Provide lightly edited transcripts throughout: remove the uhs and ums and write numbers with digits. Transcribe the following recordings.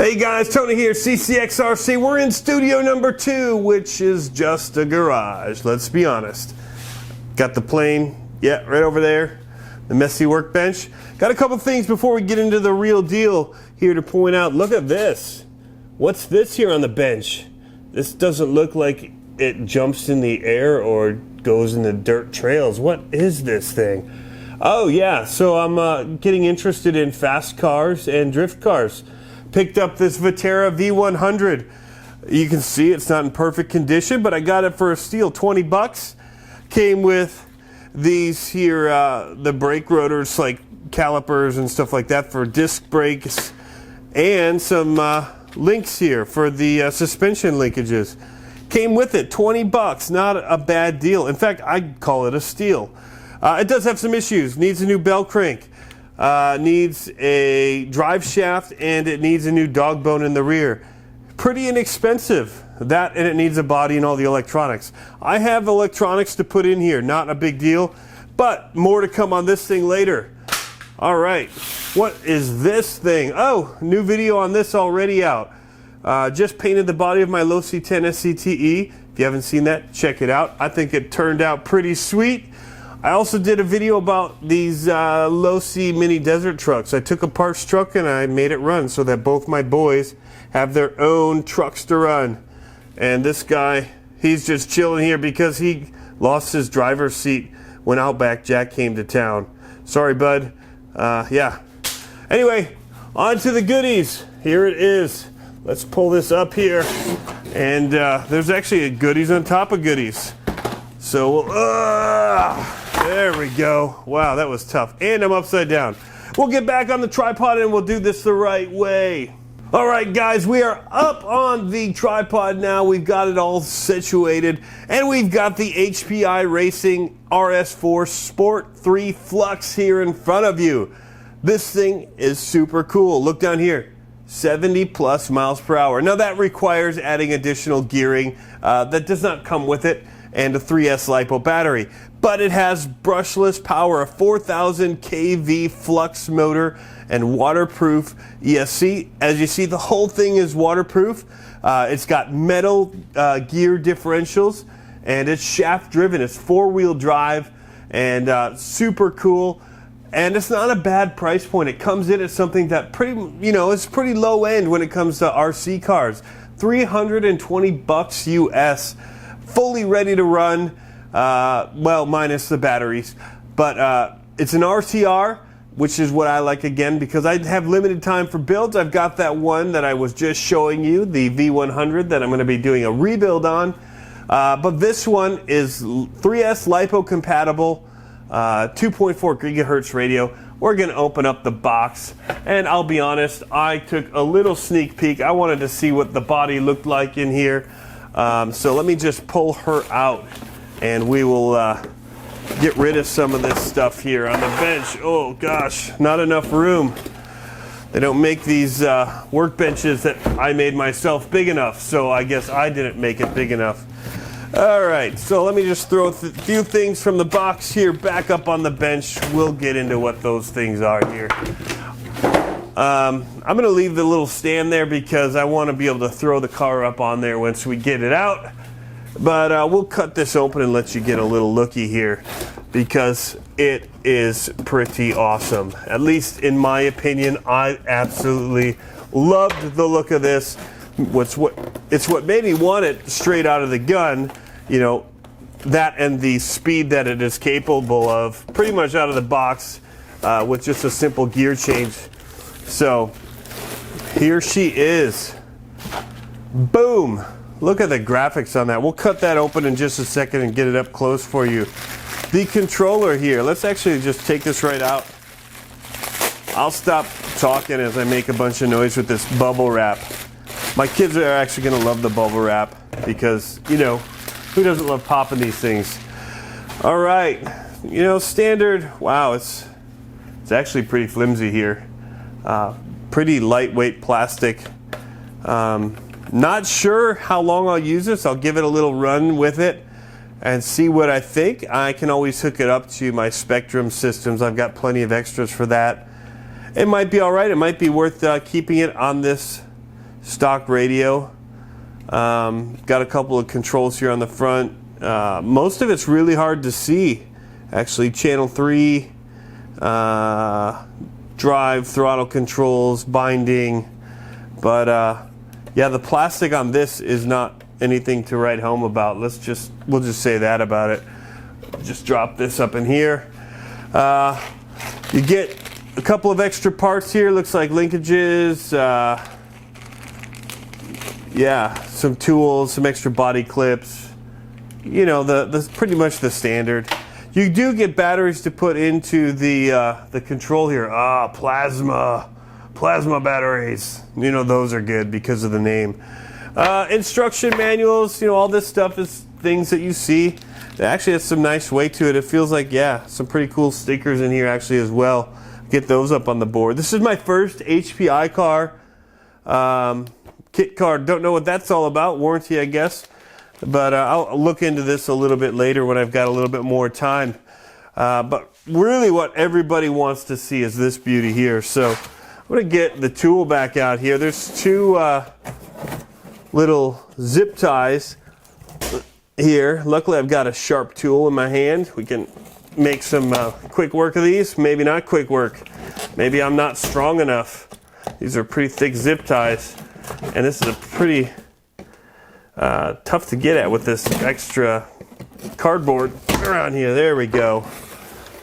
Hey guys, Tony here, CCxRC. We're in studio number 2, which is just a garage, let's be honest. Got the plane, yeah, right over there, the messy workbench. Got a couple things before we get into the real deal here to point out. Look at this. What's this here on the bench? This doesn't look like it jumps in the air or goes in the dirt trails. What is this thing? Oh yeah, so I'm getting interested in fast cars and drift cars. Picked up this Vitara V100. You can see it's not in perfect condition, but I got it for a steal, 20 bucks. Came with these here, the brake rotors, like calipers and stuff like that for disc brakes, and some links here for the suspension linkages. Came with it, 20 bucks, not a bad deal. In fact, I'd call it a steal. It does have some issues, needs a new bell crank. Needs a drive shaft, and it needs a new dog bone in the rear. Pretty inexpensive, that, and it needs a body and all the electronics. I have electronics to put in here, not a big deal, but more to come on this thing later. All right, what is this thing? Oh, new video on this already out. Just painted the body of my Losi 10 SCTE. If you haven't seen that, check it out. I think it turned out pretty sweet. I also did a video about these Losi mini desert trucks. I took a parts truck and I made it run so that both my boys have their own trucks to run. And this guy, he's just chilling here because he lost his driver's seat when Outback Jack came to town. Sorry, bud. Yeah. Anyway, on to the goodies. Here it is. Let's pull this up here. And there's actually a goodies on top of goodies. So we'll... there we go. Wow, that was tough. And I'm upside down. We'll get back on the tripod and we'll do this the right way. All right, guys, we are up on the tripod now. We've got it all situated. And we've got the HPI Racing RS4 Sport 3 Flux here in front of you. This thing is super cool. Look down here. 70 plus miles per hour. Now that requires adding additional gearing. That does not come with it. And a 3S LiPo battery. But it has brushless power, a 4,000 kV Flux motor, and waterproof ESC. As you see, the whole thing is waterproof. It's got metal gear differentials, and it's shaft driven. It's 4-wheel drive, and super cool. And it's not a bad price point. It comes in at something that it's pretty low end when it comes to RC cars. 320 bucks US. Fully ready to run, well, minus the batteries. But it's an RTR, which is what I like again because I have limited time for builds. I've got that one that I was just showing you, the V100, that I'm going to be doing a rebuild on. But this one is 3S LiPo compatible, 2.4 gigahertz radio. We're going to open up the box, and I'll be honest, I took a little sneak peek. I wanted to see what the body looked like in here. So let me just pull her out and we will get rid of some of this stuff here on the bench. Oh gosh, not enough room. They don't make these workbenches that I made myself big enough, so I guess I didn't make it big enough. Alright, so let me just throw a few things from the box here back up on the bench. We'll get into what those things are here. I'm going to leave the little stand there because I want to be able to throw the car up on there once we get it out. But we'll cut this open and let you get a little looky here because it is pretty awesome. At least in my opinion, I absolutely loved the look of this. It's what made me want it straight out of the gun, that and the speed that it is capable of pretty much out of the box with just a simple gear change. So here she is. Boom. Look at the graphics on that. We'll cut that open in just a second and get it up close for you. The controller here. Let's actually just take this right out. I'll stop talking as I make a bunch of noise with this bubble wrap. My kids are actually going to love the bubble wrap because, who doesn't love popping these things? All right. Standard. Wow, it's actually pretty flimsy here. Pretty lightweight plastic. Not sure how long I'll use this. I'll give it a little run with it and see what I think. I can always hook it up to my Spectrum systems. I've got plenty of extras for that. It might be all right. It might be worth keeping it on this stock radio. Got a couple of controls here on the front. Most of it's really hard to see. Actually, channel 3, drive, throttle controls, binding. But yeah, the plastic on this is not anything to write home about. We'll just say that about it. Just drop this up in here. You get a couple of extra parts here. Looks like linkages. Yeah, some tools, some extra body clips. You know, the pretty much the standard. You do get batteries to put into the control here. Plasma batteries. You know, those are good because of the name. Instruction manuals. You know, all this stuff is things that you see. It actually has some nice weight to it. It feels like, yeah, some pretty cool stickers in here actually as well. Get those up on the board. This is my first HPI car. Kit card, don't know what that's all about. Warranty, I guess. But I'll look into this a little bit later when I've got a little bit more time. But really what everybody wants to see is this beauty here. So I'm going to get the tool back out here. There's two little zip ties here. Luckily I've got a sharp tool in my hand. We can make some quick work of these. Maybe not quick work. Maybe I'm not strong enough. These are pretty thick zip ties. And this is a pretty tough to get at with this extra cardboard around here. There we go.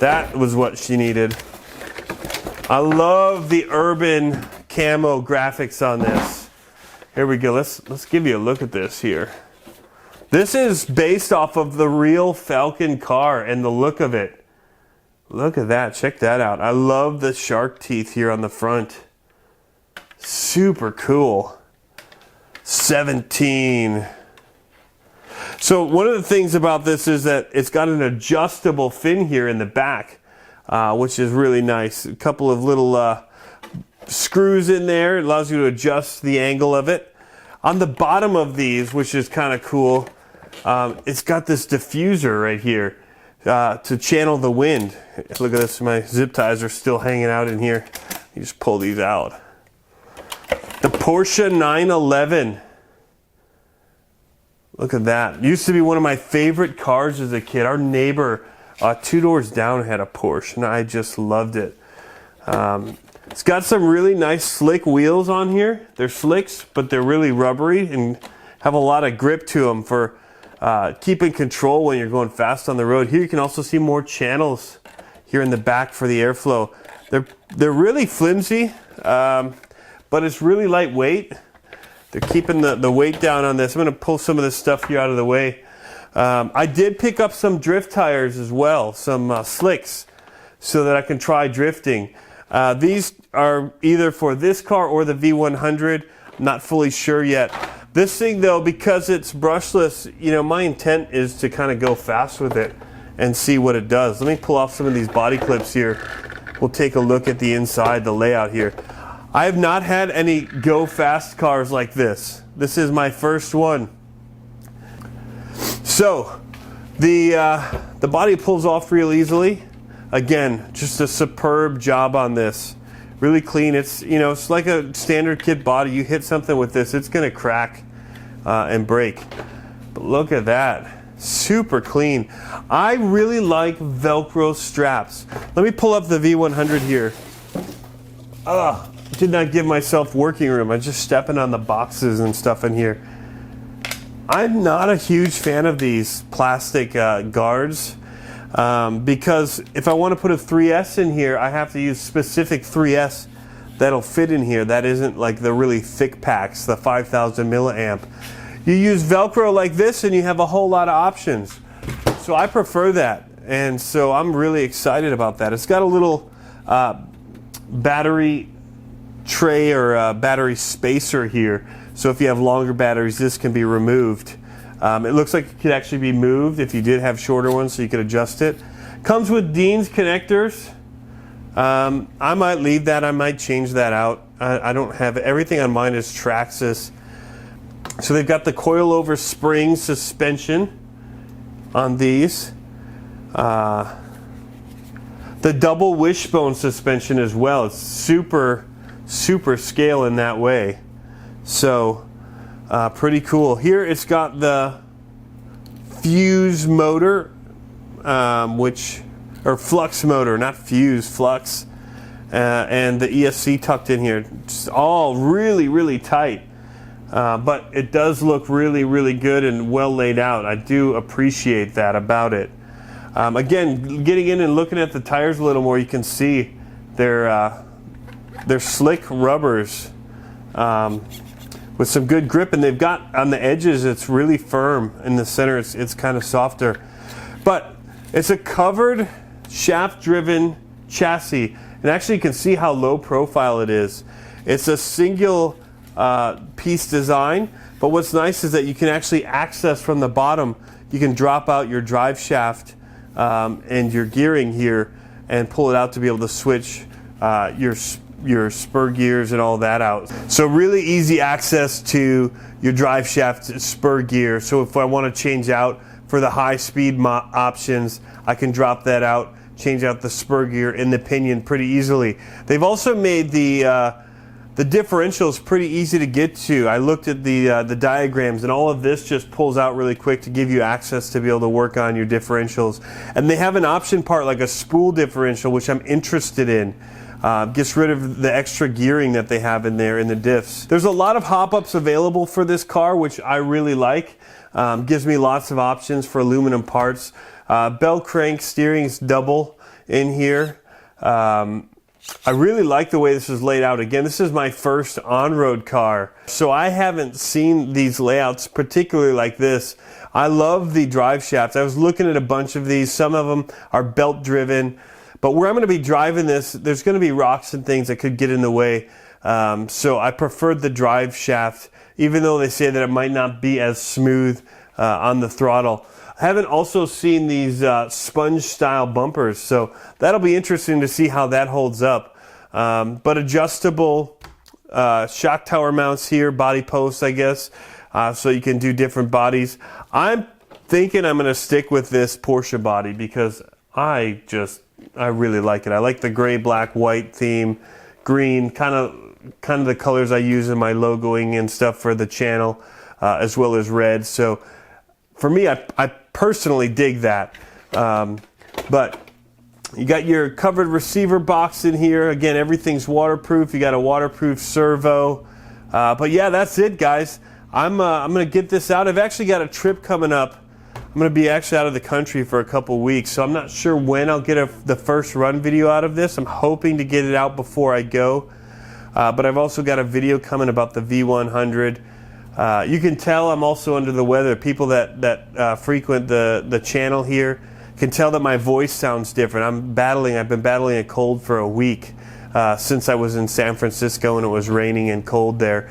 That was what she needed. I love the urban camo graphics on this. Here we go. Let's give you a look at this here. This is based off of the real Falken car and the look of it. Look at that. Check that out. I love the shark teeth here on the front. Super cool. 17. So one of the things about this is that it's got an adjustable fin here in the back, which is really nice. A couple of little screws in there. It allows you to adjust the angle of it. On the bottom of these, which is kind of cool, it's got this diffuser right here to channel the wind. Look at this. My zip ties are still hanging out in here. You just pull these out. The Porsche 911. Look at that. Used to be one of my favorite cars as a kid. Our neighbor 2 doors down had a Porsche, and I just loved it. It's got some really nice slick wheels on here. They're slicks, but they're really rubbery and have a lot of grip to them for keeping control when you're going fast on the road. Here you can also see more channels here in the back for the airflow. They're really flimsy. But it's really lightweight. They're keeping the weight down on this. I'm going to pull some of this stuff here out of the way. I did pick up some drift tires as well, some slicks, so that I can try drifting. These are either for this car or the V100. I'm not fully sure yet. This thing though, because it's brushless, you know, my intent is to kind of go fast with it and see what it does. Let me pull off some of these body clips here. We'll take a look at the inside, the layout here. I have not had any go fast cars like this. This is my first one. So the body pulls off real easily. Again, just a superb job on this. Really clean. It's, you know, it's like a standard kit body. You hit something with this, it's going to crack and break. But look at that. Super clean. I really like Velcro straps. Let me pull up the V100 here. Did not give myself working room. I'm just stepping on the boxes and stuff in here. I'm not a huge fan of these plastic guards because if I want to put a 3S in here, I have to use specific 3S that'll fit in here. That isn't like the really thick packs, the 5,000 milliamp. You use Velcro like this and you have a whole lot of options. So I prefer that. And so I'm really excited about that. It's got a little battery tray or battery spacer here, so if you have longer batteries, this can be removed. It looks like it could actually be moved if you did have shorter ones, so you could adjust it. Comes with Dean's connectors. I might leave that. I might change that out. I don't have everything on mine is Traxxas. So they've got the coilover spring suspension on these. The double wishbone suspension as well. It's super scale in that way. So pretty cool. Here it's got the fuse motor, or flux motor, not fuse, flux, and the ESC tucked in here. Just all really tight. But it does look really good and well laid out. I do appreciate that about it. Again, getting in and looking at the tires a little more, you can see they're slick rubbers with some good grip, and they've got on the edges, it's really firm. In the center, it's kind of softer. But it's a covered shaft-driven chassis, and actually you can see how low profile it is. It's a single piece design, but what's nice is that you can actually access from the bottom. You can drop out your drive shaft and your gearing here and pull it out to be able to switch your spur gears and all that out. So really easy access to your drive shaft spur gear. So if I want to change out for the high speed options, I can drop that out, change out the spur gear in the pinion pretty easily. They've also made the differentials pretty easy to get to. I looked at the diagrams, and all of this just pulls out really quick to give you access to be able to work on your differentials. And they have an option part like a spool differential, which I'm interested in. Gets rid of the extra gearing that they have in there in the diffs. There's a lot of hop-ups available for this car, which I really like. Gives me lots of options for aluminum parts. Bell crank steering's double in here. I really like the way this is laid out. Again, this is my first on-road car, so I haven't seen these layouts particularly like this. I love the drive shafts. I was looking at a bunch of these. Some of them are belt driven, but where I'm going to be driving this, there's going to be rocks and things that could get in the way. So I preferred the drive shaft, even though they say that it might not be as smooth on the throttle. I haven't also seen these sponge style bumpers, so that'll be interesting to see how that holds up. But adjustable shock tower mounts here, body posts, I guess, so you can do different bodies. I'm thinking I'm going to stick with this Porsche body because I really like it. I like the gray, black, white theme, green, kind of the colors I use in my logoing and stuff for the channel, as well as red. So for me, I personally dig that. But you got your covered receiver box in here. Again, everything's waterproof. You got a waterproof servo. But yeah, that's it, guys. I'm going to get this out. I've actually got a trip coming up. I'm going to be actually out of the country for a couple weeks, so I'm not sure when I'll get the first run video out of this. I'm hoping to get it out before I go. But I've also got a video coming about the V100. You can tell I'm also under the weather. People that frequent the channel here can tell that my voice sounds different. I've been battling a cold for a week since I was in San Francisco and it was raining and cold there.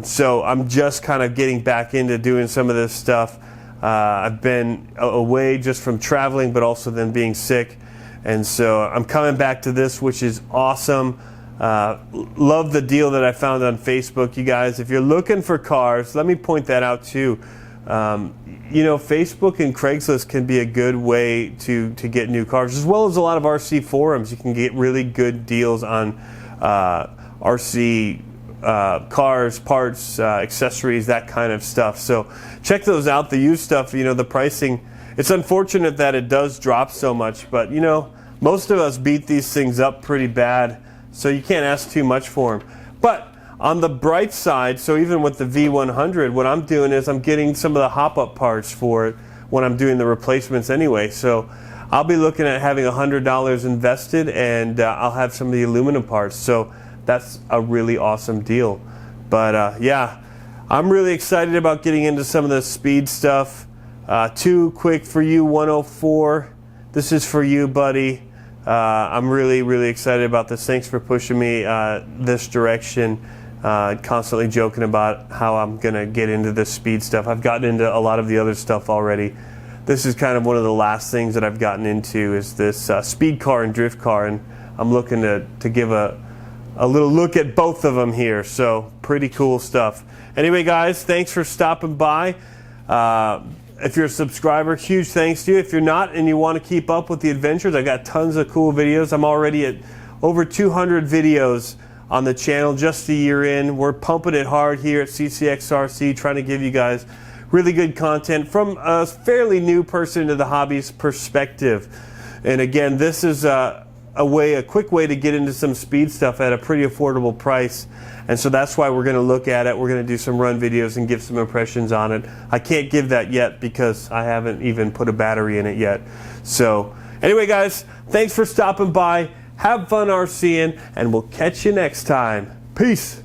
So I'm just kind of getting back into doing some of this stuff. I've been away just from traveling, but also then being sick. And so I'm coming back to this, which is awesome. Love the deal that I found on Facebook, you guys. If you're looking for cars, let me point that out too. You know, Facebook and Craigslist can be a good way to get new cars, as well as a lot of RC forums. You can get really good deals on RC cars, parts, accessories, that kind of stuff. So check those out. The used stuff, you know, the pricing, it's unfortunate that it does drop so much, but you know, most of us beat these things up pretty bad, so you can't ask too much for them. But on the bright side, so even with the V100, what I'm doing is I'm getting some of the hop-up parts for it when I'm doing the replacements anyway. So I'll be looking at having $100 invested, and I'll have some of the aluminum parts. So that's a really awesome deal. But yeah, I'm really excited about getting into some of the speed stuff. Too quick for you, 104. This is for you, buddy. I'm really excited about this. Thanks for pushing me this direction. Constantly joking about how I'm gonna get into this speed stuff. I've gotten into a lot of the other stuff already. This is kind of one of the last things that I've gotten into, is this speed car and drift car, and I'm looking to give a little look at both of them here. So pretty cool stuff. Anyway, guys, thanks for stopping by. If you're a subscriber, huge thanks to you. If you're not and you want to keep up with the adventures, I've got tons of cool videos. I'm already at over 200 videos on the channel, just a year in. We're pumping it hard here at CCxRC, trying to give you guys really good content from a fairly new person to the hobby's perspective. And again, this is a quick way to get into some speed stuff at a pretty affordable price. And so that's why we're going to look at it. We're going to do some run videos and give some impressions on it. I can't give that yet because I haven't even put a battery in it yet. So anyway, guys, thanks for stopping by. Have fun RCing, and we'll catch you next time. Peace.